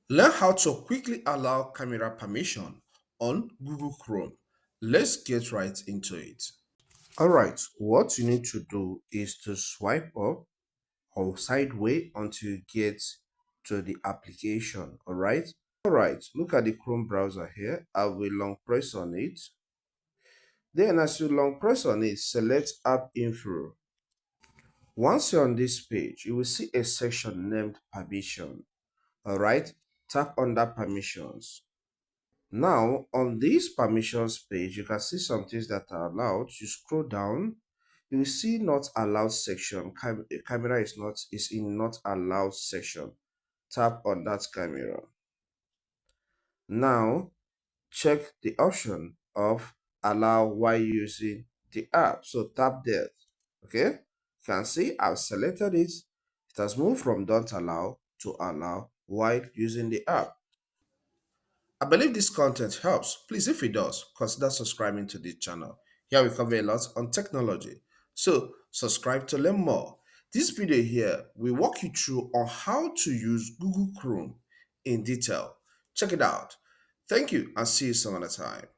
Learn how to quickly allow camera permission on Google Chrome. Let's get right into it. Alright, what you need to do is to swipe up or sideways until you get to the application. Alright, look at the Chrome browser here. I will long press on it. Then, as you long press on it, select App Info. Once you're on this page, you will see a section named Permission. Alright, tap on that permissions. Now, on this permissions page, you can see some things that are allowed. You scroll down, you will see not allowed section. Camera is in not allowed section. Tap on that camera. Now, check the option of allow while using the app. So tap there. Okay, you can see I've selected it. It has moved from don't allow to allow while using the app. I believe this content helps. Please, if it does, consider subscribing to this channel. Here we cover a lot on technology. So, subscribe to learn more. This video here will walk you through on how to use Google Chrome in detail. Check it out. Thank you and see you some other time.